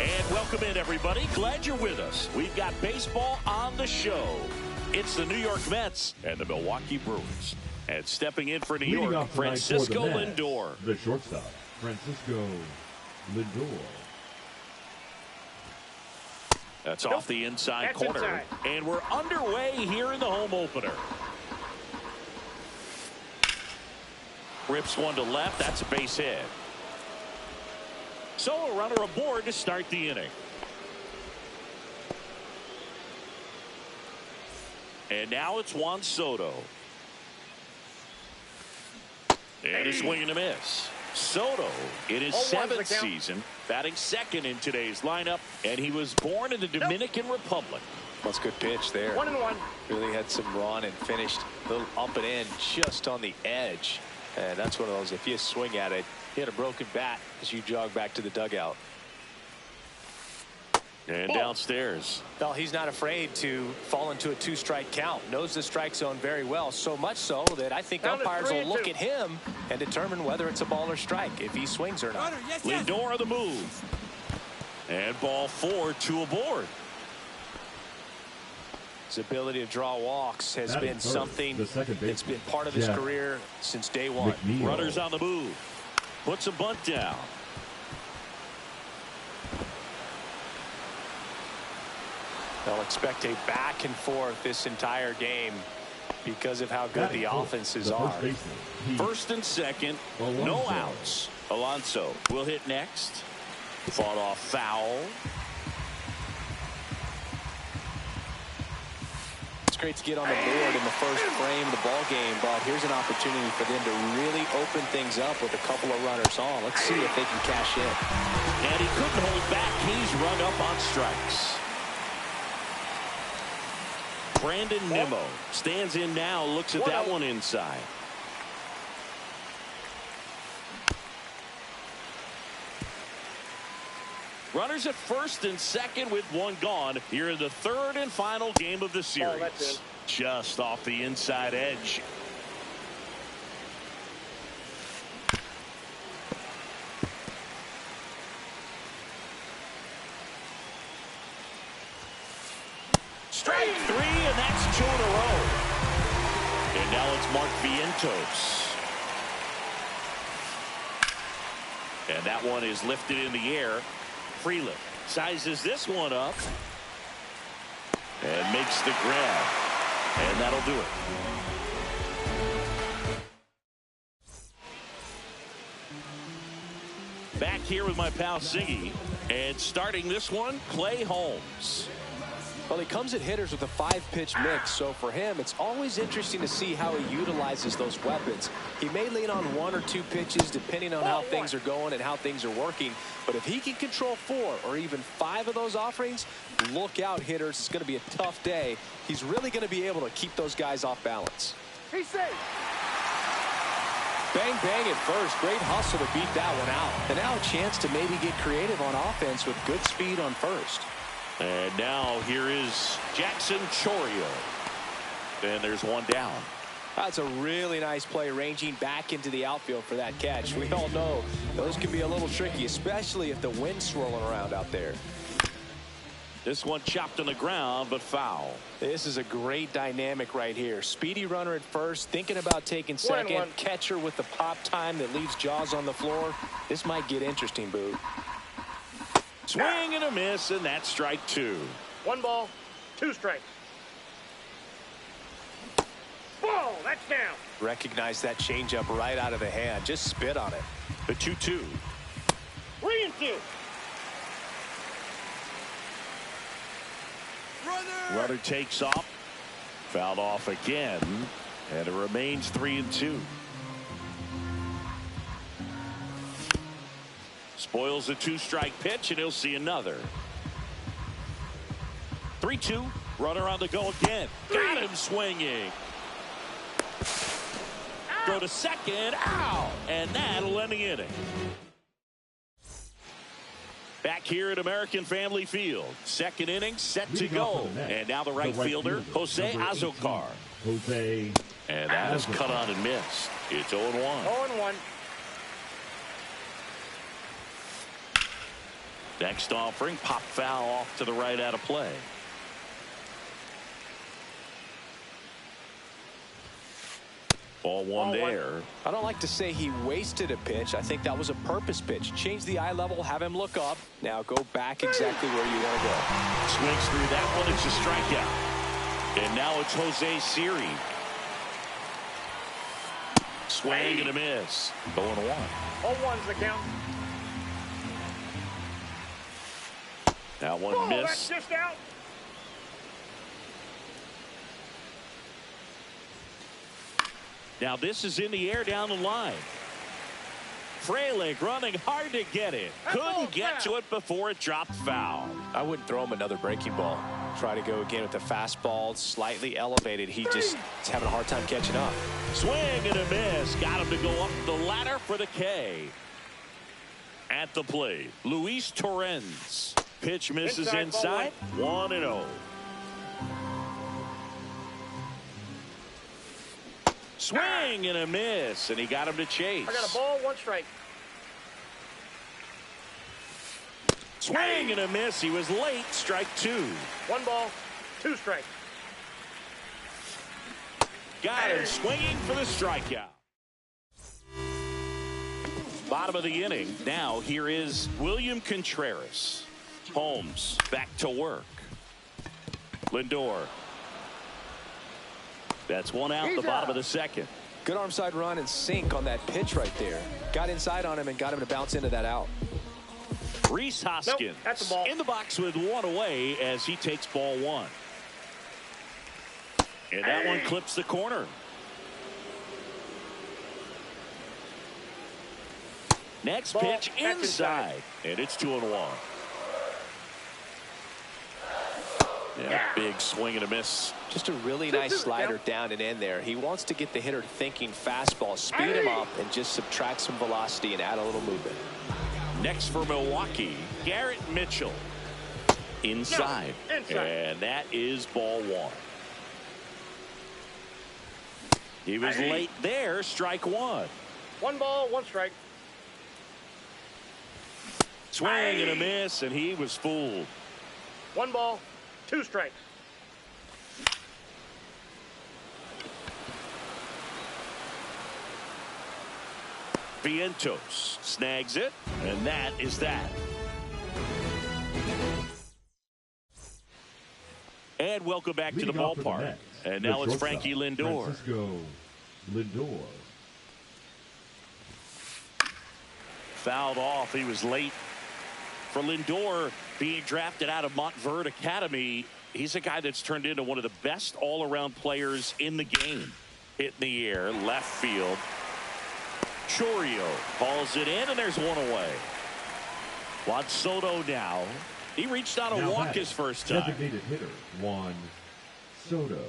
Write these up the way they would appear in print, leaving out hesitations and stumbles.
And welcome in, everybody. Glad you're with us. We've got baseball on the show. It's the New York Mets and the Milwaukee Brewers. And stepping in for New York, Francisco Lindor. The shortstop, Francisco Lindor. That's off the inside corner. Inside. And we're underway here in the home opener. Rips one to left. That's a base hit. So a runner aboard to start the inning. And now it's Juan Soto. And a swing and a miss. Soto in his seventh season, batting second in today's lineup, and he was born in the Dominican Republic. That's a good pitch there. 1-1. Really had some run and finished a little up and in just on the edge. And that's one of those, if you swing at it, hit a broken bat as you jog back to the dugout. And downstairs. Well, he's not afraid to fall into a two-strike count. Knows the strike zone very well, so much so that I think umpires will look at him and determine whether it's a ball or strike, if he swings or not. Lindor on the move. And ball 4, 2 aboard. His ability to draw walks has been something that's been part of his career since day one. Runners on the move. Puts a bunt down. They'll expect a back and forth this entire game because of how good the offenses are. First and second, no outs. Alonso will hit next. Fought off foul. It's great to get on the board in the first frame of the ball game, but here's an opportunity for them to really open things up with a couple of runners on. Let's see if they can cash in. And he couldn't hold back. He's run up on strikes. Brandon Nimmo stands in now, looks at that one inside. Runners at first and second with one gone here in the third and final game of the series. Just off the inside edge. Strike 3, and that's 2 in a row. And now it's Mark Vientos. And that one is lifted in the air. Freeland sizes this one up and makes the grab. And that'll do it. Back here with my pal Siggy. And starting this one, Clay Holmes. Well, he comes at hitters with a 5-pitch mix, so for him, it's always interesting to see how he utilizes those weapons. He may lean on 1 or 2 pitches depending on how things are going and how things are working, but if he can control 4 or even 5 of those offerings, look out, hitters. It's going to be a tough day. He's really going to be able to keep those guys off balance. He's safe. Bang, bang at first. Great hustle to beat that one out. And now a chance to maybe get creative on offense with good speed on first. And now here is Jackson Chourio. And there's one down. That's a really nice play, ranging back into the outfield for that catch. We all know those can be a little tricky, especially if the wind's swirling around out there. This one chopped on the ground, but foul. This is a great dynamic right here. Speedy runner at first, thinking about taking second. Catcher with the pop time that leaves Jaws on the floor. This might get interesting, Boo. Swing and a miss, and that's strike 2. 1 ball, 2 strikes. Ball, that's down. Recognize that changeup right out of the hand. Just spit on it. The 2-2. 3-2. Runner takes off. Fouled off again, and it remains 3-2. Spoils a 2-strike pitch, and he'll see another. 3-2. Runner on the go again. Got him swinging. Go to second. Ow! And that'll end the inning. Back here at American Family Field. Second inning set to go. And now the right fielder, Jose Azocar. And that is cut on and missed. It's 0-1. 0-1. Next offering, pop foul off to the right out of play. Ball one there. I don't like to say he wasted a pitch. I think that was a purpose pitch. Change the eye level, have him look up. Now go back exactly where you want to go. Swings through that one. It's a strikeout. And now it's Jose Siri. Swing and a miss. 0-1. 0-1's the count. That one missed. That's just out. Now this is in the air down the line. Frelick running hard to get it. Couldn't get to it before it dropped foul. I wouldn't throw him another breaking ball. Try to go again with the fastball, slightly elevated. He just is having a hard time catching up. Swing and a miss. Got him to go up the ladder for the K. At the plate, Luis Torrens. Pitch misses inside. 1-0. Swing and a miss, and he got him to chase. I got a ball, 1 strike. Swing and a miss. He was late. Strike 2. 1 ball, 2 strikes. Got him swinging for the strikeout. Bottom of the inning. Now here is William Contreras. Holmes back to work. Lindor. That's one out. The bottom of the second. Good arm side run and sink on that pitch right there. Got inside on him and got him to bounce into that out. Rhys Hoskins that's the ball. in the box with 1 away as he takes ball 1. And that one clips the corner. Next Ball. pitch That's inside. And it's 2-1. Yeah, big swing and a miss. Just a really nice slider down and in there. He wants to get the hitter thinking fastball, speed him up, and just subtract some velocity and add a little movement. Next for Milwaukee, Garrett Mitchell. Inside. And that is ball 1. He was late there. Strike 1. 1 ball, 1 strike. Swing and a miss, and he was fooled. 1 ball, 2 strikes. Vientos snags it, and that is that. And welcome back to the ballpark. And now it's Frankie Lindor. Francisco Lindor. Fouled off. He was late. For Lindor, being drafted out of Montverde Academy, he's a guy that's turned into one of the best all-around players in the game. Hit in the air, left field. Chorio hauls it in, and there's 1 away. Juan Soto now. He reached out a walk his first time. Designated hitter, Juan Soto.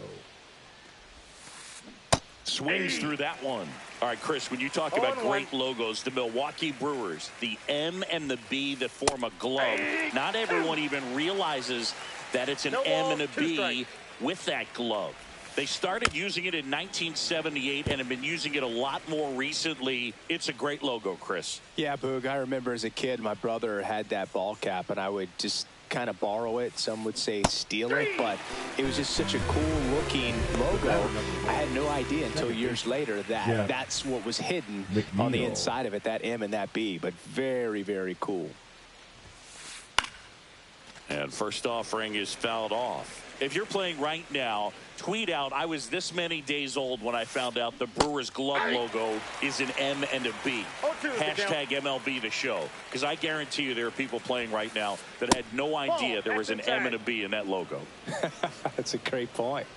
Swings through that one. All right, Chris, when you talk about great logos, the Milwaukee Brewers, the M and the B that form a glove, not everyone even realizes that it's an M and a B with that glove. They started using it in 1978 and have been using it a lot more recently. It's a great logo, Chris. Yeah, Boog, I remember as a kid, my brother had that ball cap, and I would just kind of borrow it. Some would say steal it, but it was just such a cool looking logo. I had no idea until years later that that's what was hidden on the inside of it, that M and that B, but very, very cool. And first offering is fouled off. If you're playing right now, tweet out, I was this many days old when I found out the Brewers glove logo is an M and a B. Hashtag MLB the show. Because I guarantee you there are people playing right now that had no idea there was an M and a B in that logo. That's a great point.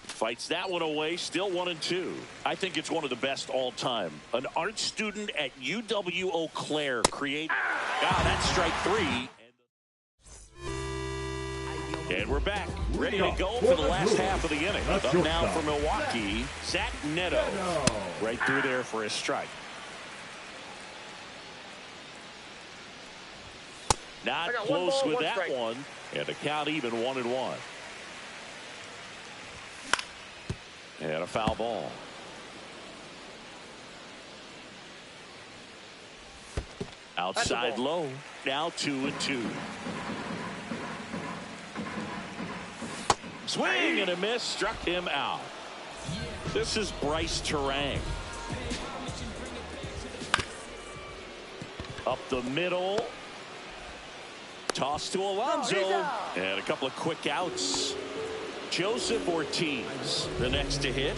Fights that one away, still 1-2. I think it's one of the best all time. An art student at UW Eau Claire create. That's strike 3. And we're back, ready to go for the last half of the inning. Up now for Milwaukee, Zach Neto. Right through there for his strike. Not close with that one. And the count even 1-1. And a foul ball. Outside low. Now 2-2. Swing and a miss. Struck him out. This is Bryce Terang. Up the middle. Toss to Alonso. And a couple of quick outs. Joseph Ortiz, the next to hit.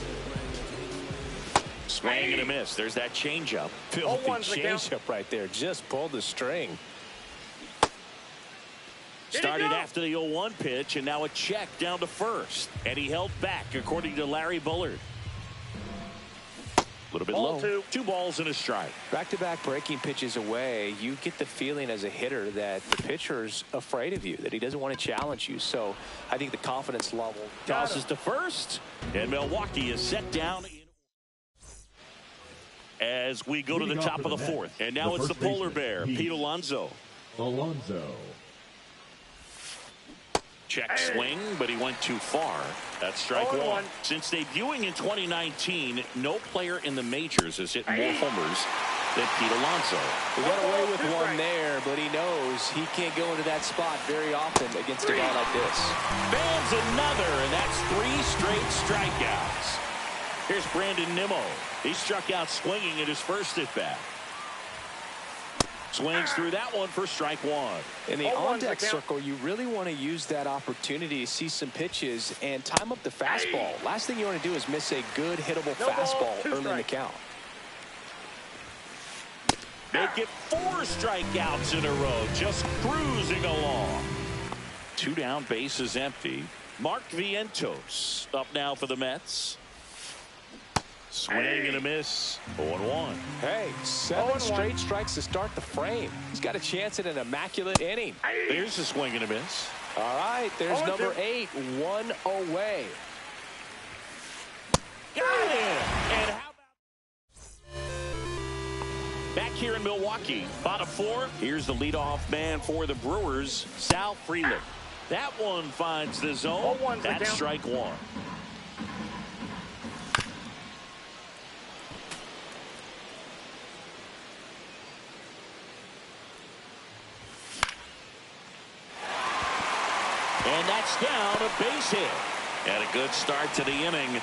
Swing and a miss. There's that changeup. Filthy changeup right there. Just pulled the string. Started after the 0-1 pitch, and now a check down to first. And he held back, according to Larry Bullard. A little bit low. 2 balls and a strike. Back-to-back breaking pitches away, you get the feeling as a hitter that the pitcher's afraid of you, that he doesn't want to challenge you. So I think the confidence level. Tosses to first, and Milwaukee is set down as we go to the top of the 4th. And now it's the polar bear, Pete Alonso. Check swing, but he went too far. That's strike 1. Since debuting in 2019, no player in the majors has hit more homers than Pete Alonso. He got away with one there, but he knows he can't go into that spot very often against a guy like this. Bands another, and that's 3 straight strikeouts. Here's Brandon Nimmo. He struck out swinging in his first at-bat. Swings through that one for strike 1. In the on-deck circle, you really want to use that opportunity to see some pitches and time up the fastball. Last thing you want to do is miss a good hittable fastball early in the count. Make it 4 strikeouts in a row, just cruising along. 2 down, bases empty. Mark Vientos up now for the Mets. Swing and a miss. 0-1. Hey, 7 straight strikes to start the frame. He's got a chance at an immaculate inning. There's a swing and a miss. All right, there's number 8, 1 away. Got him. And how about back here in Milwaukee, bottom 4. Here's the leadoff man for the Brewers, Sal Frelick. That one finds the zone. That's strike 1. And that's down, a base hit. And a good start to the inning.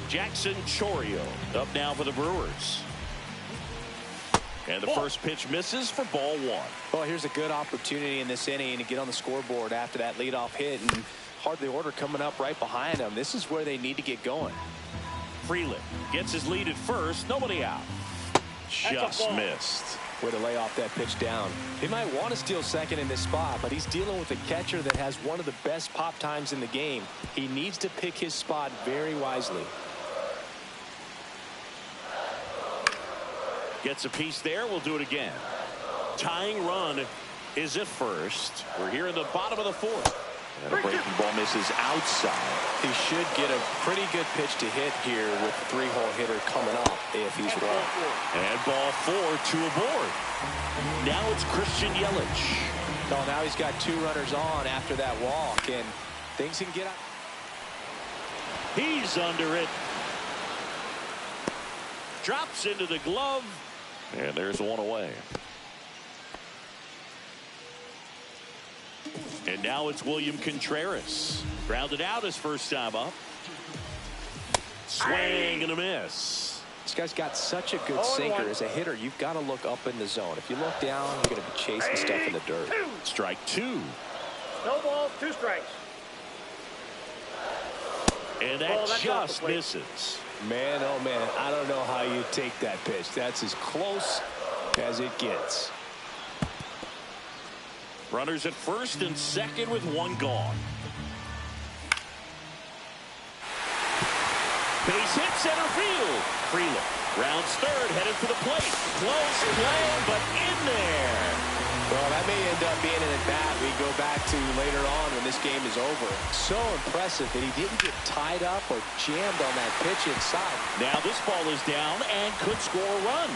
Jackson Chourio up now for the Brewers. And the first pitch misses for ball 1. Well, here's a good opportunity in this inning to get on the scoreboard after that leadoff hit, and hardly order coming up right behind them. This is where they need to get going. Frelick gets his lead at first. Nobody out. Just missed. Way to lay off that pitch down. He might want to steal second in this spot, but he's dealing with a catcher that has one of the best pop times in the game. He needs to pick his spot very wisely. Gets a piece there. We'll do it again. Tying run is at first. We're here in the bottom of the 4th. And a breaking ball misses outside. He should get a pretty good pitch to hit here with the 3-hole hitter coming up if he's right. And ball 4, 2 aboard. Now it's Christian Yelich. Oh, now he's got 2 runners on after that walk, and things can get out. He's under it. Drops into the glove. And there's 1 away. And now it's William Contreras. Grounded out his first time up. Swing and a miss. This guy's got such a good sinker. As a hitter, you've got to look up in the zone. If you look down, you're going to be chasing stuff in the dirt. Strike 2. No balls, 2 strikes. And that just misses. Man, oh man, I don't know how you take that pitch. That's as close as it gets. Runners at first and second with 1 gone. Base hit center field. Frelick rounds third, headed for the plate. Close play, but in there. Well, that may end up being an at-bat we go back to later on when this game is over. So impressive that he didn't get tied up or jammed on that pitch inside. Now this ball is down and could score a run.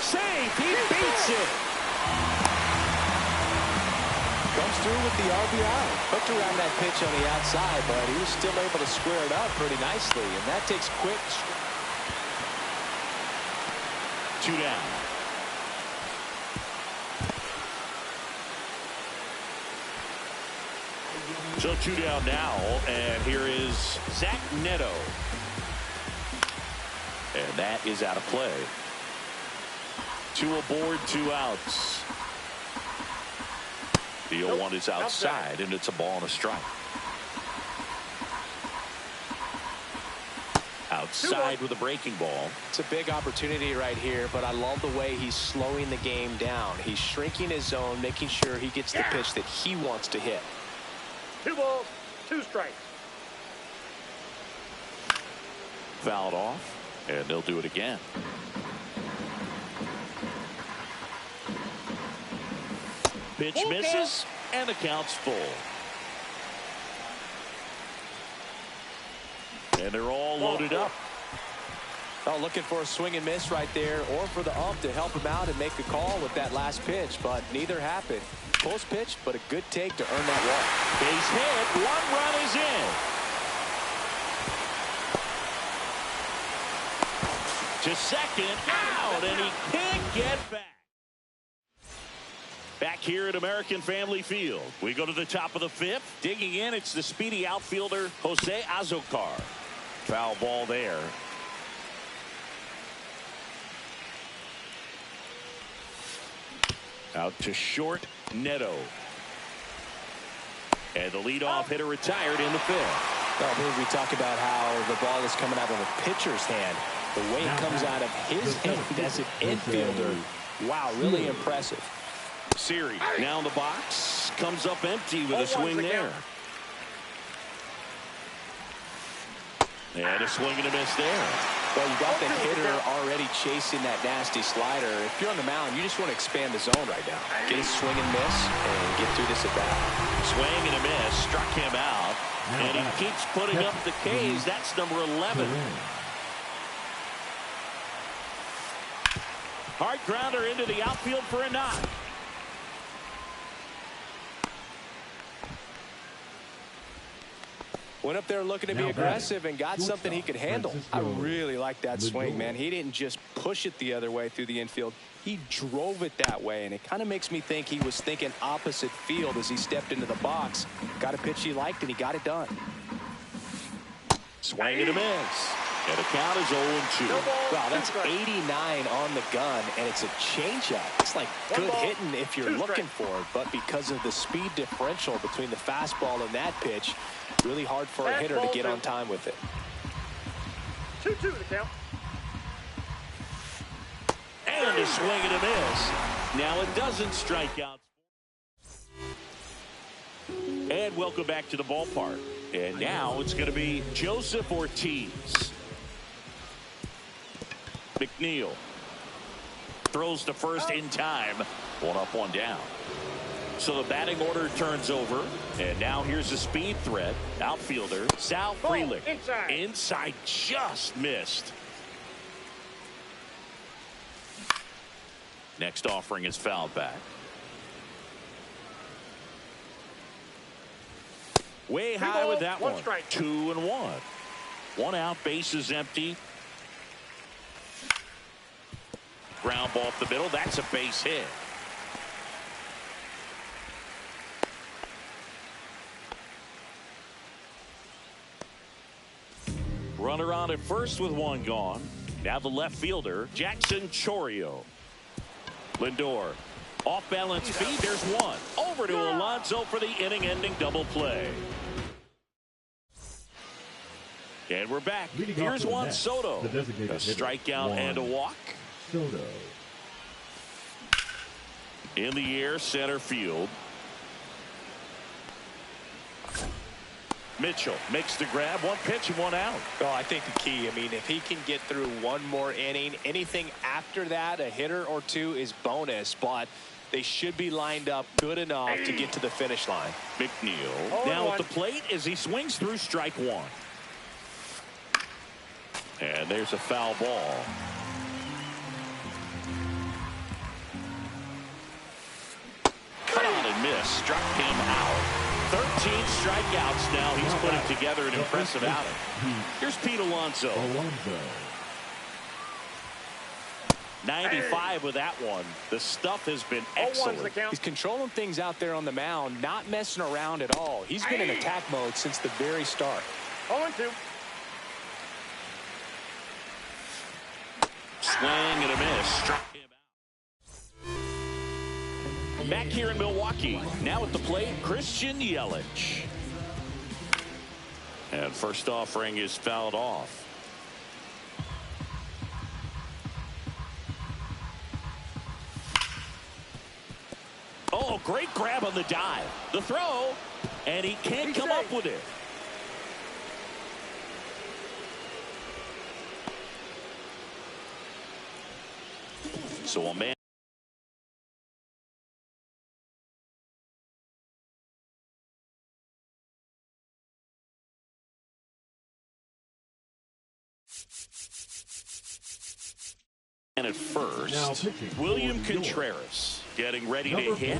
Save, he beats it. Comes through with the RBI. Hooked around that pitch on the outside, but he was still able to square it up pretty nicely, and that takes quick. 2 down. So 2 down now, and here is Zach Neto. And that is out of play. 2 aboard, 2 outs. The 0-1 is outside, and it's a ball and a strike. Outside with a breaking ball. It's a big opportunity right here, but I love the way he's slowing the game down. He's shrinking his zone, making sure he gets the pitch that he wants to hit. 2 balls, 2 strikes. Fouled off, and they'll do it again. Pitch misses, and the count's full. And they're all loaded up. Oh, looking for a swing and miss right there, or for the ump to help him out and make the call with that last pitch, but neither happened. Close pitch, but a good take to earn that walk. Base hit, 1 run is in. To second, out, and he can't get back. Back here at American Family Field, we go to the top of the 5th. Digging in, it's the speedy outfielder, Jose Azocar. Foul ball there. Out to short, Neto. And the leadoff hitter retired in the 5th. Well, I believe we talked about how the ball is coming out of the pitcher's hand. The way it comes out of his hand as an infielder. Wow, really impressive. Siri now in the box, comes up empty with a swing there. And a swing and a miss there. Well, you got the hitter already chasing that nasty slider. If you're on the mound, you just want to expand the zone right now. Get a swing and miss and get through this at bat. Swing and a miss, struck him out. And he keeps putting up the Ks. That's number 11. Hard grounder into the outfield for a knock. Went up there looking to be aggressive and got something he could handle. I really like that swing, man. He didn't just push it the other way through the infield. He drove it that way, and it kind of makes me think he was thinking opposite field as he stepped into the box. Got a pitch he liked, and he got it done. Swing and a miss. And the count is 0-2. Wow, that's 89 on the gun, and it's a changeup. It's like good hitting if you're looking for it, but because of the speed differential between the fastball and that pitch, really hard for a hitter to get on time with it. 2-2 the count. And a swing and a miss. Now it doesn't strike out. And welcome back to the ballpark. And now it's going to be Joseph Ortiz. McNeil throws to first in time. 1 up, 1 down. So the batting order turns over. And now here's the speed threat. Outfielder Sal Frelick. Inside just missed. Next offering is fouled back. Way high with that one. 2-1. 1 out, base is empty. Ground ball up the middle. That's a base hit. Runner on at first with 1 gone. Now the left fielder, Jackson Chorio. Lindor. Off balance feed. There's 1. Over to Alonso for the inning-ending double play. And we're back. Here's Juan Soto. A strikeout and a walk. Soto. In the air, center field. Mitchell makes the grab. 1 pitch and 1 out. Well, I think the key, I mean, if he can get through 1 more inning, anything after that, a hitter or 2 is bonus, but they should be lined up good enough to get to the finish line. McNeil now at the plate as he swings through strike 1. And there's a foul ball. Cut on and miss. Struck him out. 13 strikeouts now. He's putting together an impressive outing. Here's Pete Alonso. 95 with that one. The stuff has been excellent. He's controlling things out there on the mound, not messing around at all. He's been in attack mode since the very start. 0-2. Swing and a miss. Struck him out. Back here in Milwaukee. Now at the plate, Christian Yelich. And first offering is fouled off. Oh, great grab on the dive. The throw, and he can't come up with it. So a man. And at first, William Contreras getting ready to hit.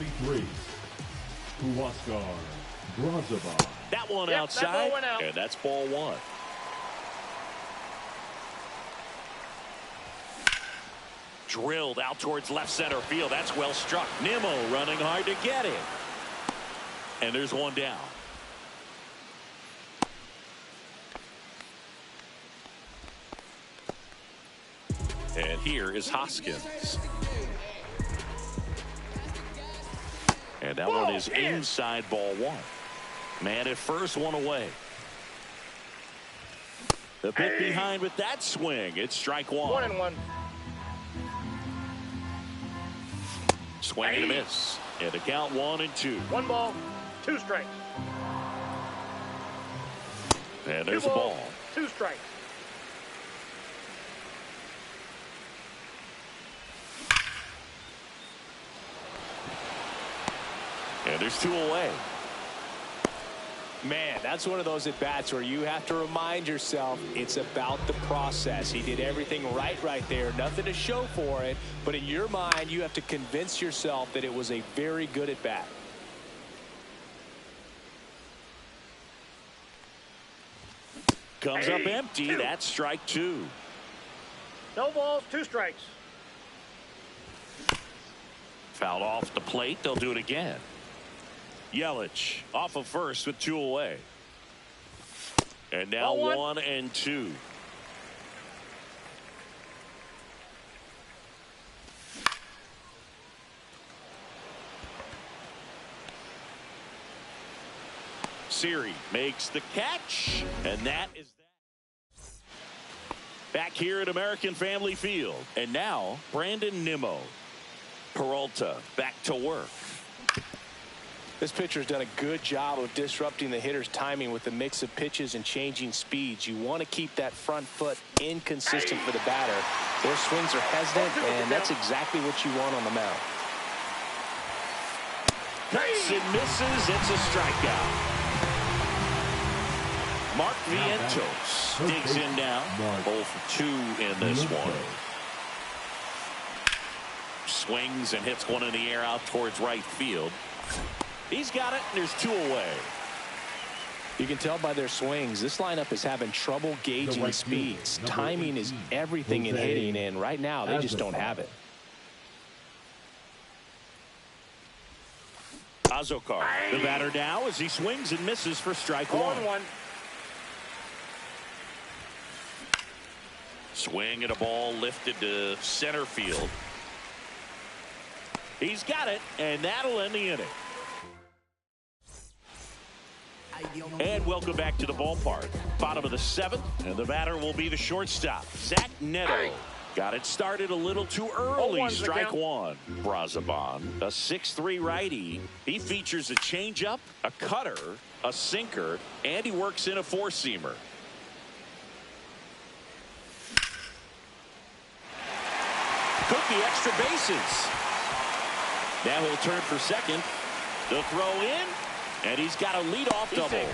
That one outside, and that's ball one. Drilled out towards left center field. That's well struck. Nimmo running hard to get it. And there's one down. And here is Hoskins. And that one is inside ball one. Man at first, one away. The bit behind with that swing. It's strike one. 1-1. Swing and a miss. And the count 1-2. 1 ball, 2 strikes. And there's a ball. 2 strikes. And there's 2 away. Man, that's one of those at-bats where you have to remind yourself it's about the process. He did everything right there. Nothing to show for it. But in your mind, you have to convince yourself that it was a very good at-bat. Comes up empty. That's strike 2. No balls, 2 strikes. Fouled off the plate. They'll do it again. Yelich off of first with 2 away. And now 1-2. Siri makes the catch, and that is that. Back here at American Family Field. And now Brandon Nimmo. Peralta back to work. This pitcher's done a good job of disrupting the hitter's timing with the mix of pitches and changing speeds. You want to keep that front foot inconsistent for the batter. Their swings are hesitant, and that's exactly what you want on the mound. Cuts and misses. It's a strikeout. Mark Vientos digs in now. 0 for 2 in this one. Swings and hits one in the air out towards right field. He's got it, and there's 2 away. You can tell by their swings, this lineup is having trouble gauging speeds. Timing is everything in hitting, and right now they just don't have it. Azokar, the batter now as he swings and misses for strike 1. Swing at a ball lifted to center field. He's got it, and that'll end the inning. And welcome back to the ballpark. Bottom of the 7th, and the batter will be the shortstop, Zach Neto. Got it started a little too early. Strike 1. Brazaban, a 6'3" righty. He features a changeup, a cutter, a sinker, and he works in a 4-seamer. Could be extra bases. Now he'll turn for second. The throw in, and he's got a leadoff double.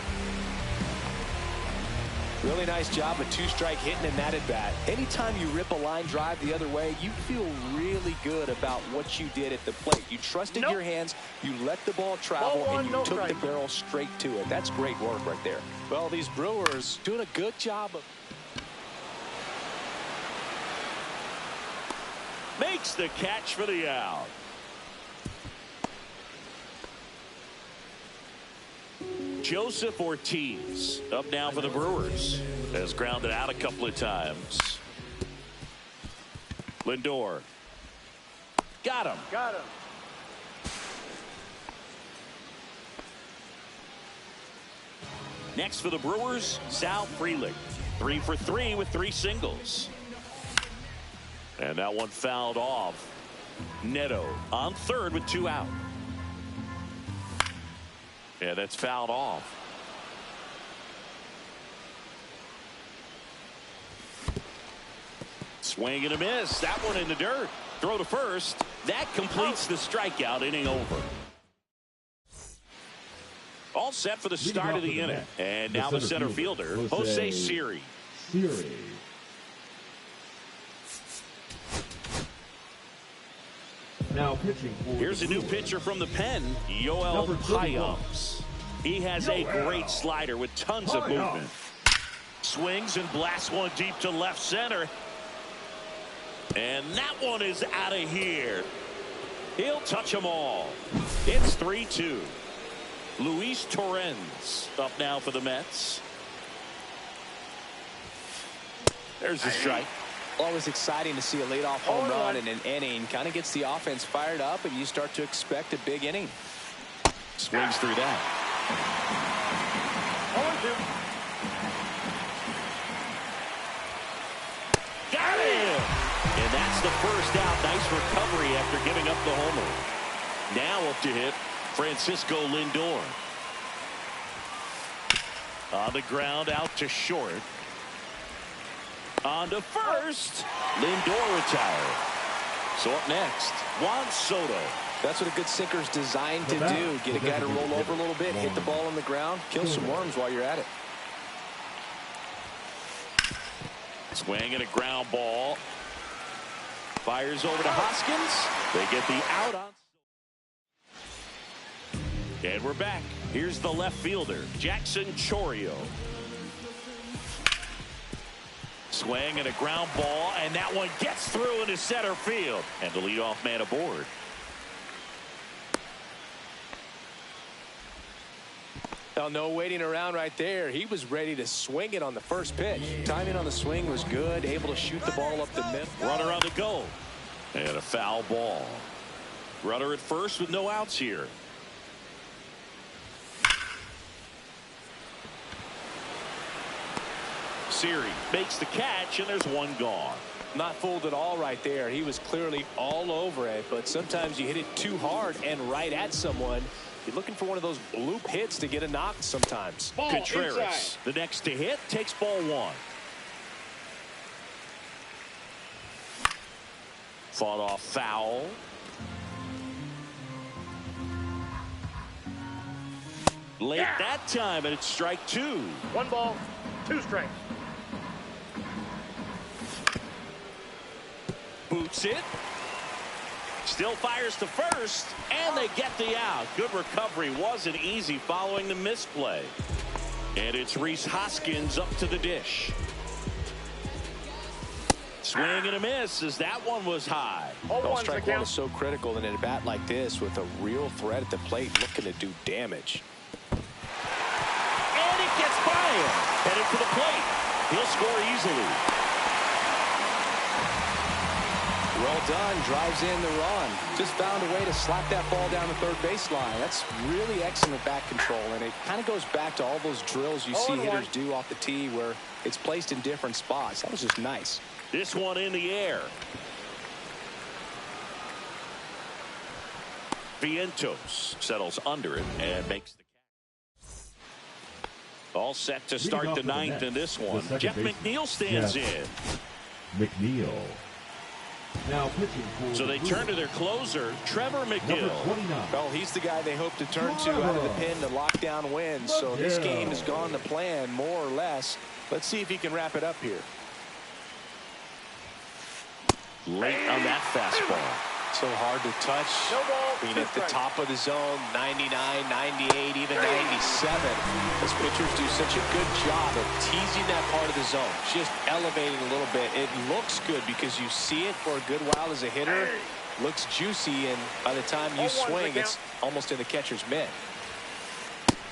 Really nice job of 2-strike hitting in that at bat. Anytime you rip a line drive the other way, you feel really good about what you did at the plate. You trusted your hands, you let the ball travel, and you took the barrel straight to it. That's great work right there. Well, these Brewers doing a good job of Makes the catch for the out. Joseph Ortiz up now for the Brewers. Has grounded out a couple of times. Lindor. Got him. Got him. Next for the Brewers, Sal Frelick. 3 for 3 with 3 singles. And that one fouled off. Neto on third with 2 out. Yeah, that's fouled off. Swing and a miss. That one in the dirt. Throw to first. That completes the strikeout. Inning over. All set for the start of the inning. And now the center fielder, Jose Siri. Now pitching for Here's a new pitcher from the pen, Yoel Payams. He has a great slider with tons of movement. Swings and blasts one deep to left center. And that one is out of here. He'll touch them all. It's 3-2. Luis Torrens up now for the Mets. There's the strike. Always exciting to see a leadoff home run in an inning. Kind of gets the offense fired up, and you start to expect a big inning. Swings through that. 0-2. Got him! And that's the first out. Nice recovery after giving up the homer. Now up to hit Francisco Lindor. On the ground, out to short. On to first. Lindor retired. So up next, Juan Soto. That's what a good sinker's designed to do. Get a guy to roll over a little bit, hit the ball on the ground, kill some worms while you're at it. Swing and a ground ball. Fires over to Hoskins. They get the out on. And we're back. Here's the left fielder, Jackson Chourio. Swing and a ground ball, and that one gets through into center field. And the leadoff man aboard. Now, no waiting around right there. He was ready to swing it on the first pitch. Timing on the swing was good, able to shoot the ball up the middle. Runner on the go. And a foul ball. Runner at first with no outs here. Siri makes the catch, and there's one gone. Not fooled at all right there. He was clearly all over it, but sometimes you hit it too hard and right at someone. You're looking for one of those bloop hits to get a knock sometimes. Ball Contreras, inside. the next to hit, takes ball 1. Fought off foul. Late that time, and it's strike 2. 1 ball, 2 strikes. Boots it. Still fires to first, and they get the out. Good recovery. Wasn't easy following the misplay. And it's Rhys Hoskins up to the dish. Swing and a miss as that one was high. Well, strike one is so critical in a bat like this with a real threat at the plate looking to do damage. And it gets by him. Headed for the plate. He'll score easily. Well done. Drives in the run. Just found a way to slap that ball down the third baseline. That's really excellent bat control, and it kind of goes back to all those drills you see hitters do off the tee where it's placed in different spots. That was just nice. This one in the air. Vientos settles under it and makes the catch. All set to start the 9th in this one. Jeff McNeil stands in. McNeil. Now pitching for so they turn to their closer, Trevor McGill. Well, he's the guy they hope to turn to out of the pen to lock down wins. So this game has gone to plan, more or less. Let's see if he can wrap it up here. Late on that fastball. So hard to touch. No ball, Being 2 at the strikes. top of the zone, 99, 98, even 97. As pitchers do such a good job of teasing that part of the zone, just elevating a little bit. It looks good because you see it for a good while as a hitter. Looks juicy, and by the time you swing, it's almost in the catcher's mitt.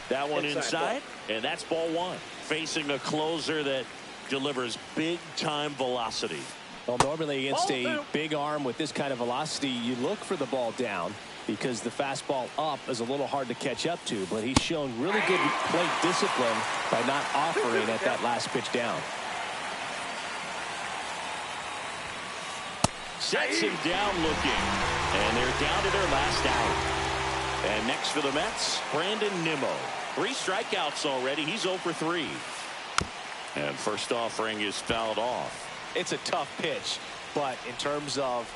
That one inside, and that's ball 1. Facing a closer that delivers big-time velocity. Well, normally against a big arm with this kind of velocity, you look for the ball down because the fastball up is a little hard to catch up to. But he's shown really good plate discipline by not offering at that last pitch down. Sets him down looking, and they're down to their last out. And next for the Mets, Brandon Nimmo. 3 strikeouts already. He's 0 for 3. And first offering is fouled off. It's a tough pitch, but in terms of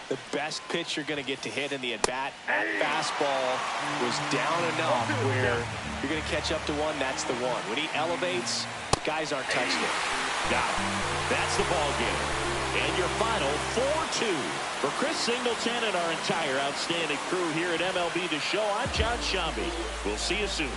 the best pitch you're going to get to hit in the at-bat, that fastball was down enough where you're going to catch up to one. That's the one. When he elevates, guys aren't touching it. Got it. That's the ball game. And your final 4-2. For Chris Singleton and our entire outstanding crew here at MLB The Show, I'm John Shambi. We'll see you soon.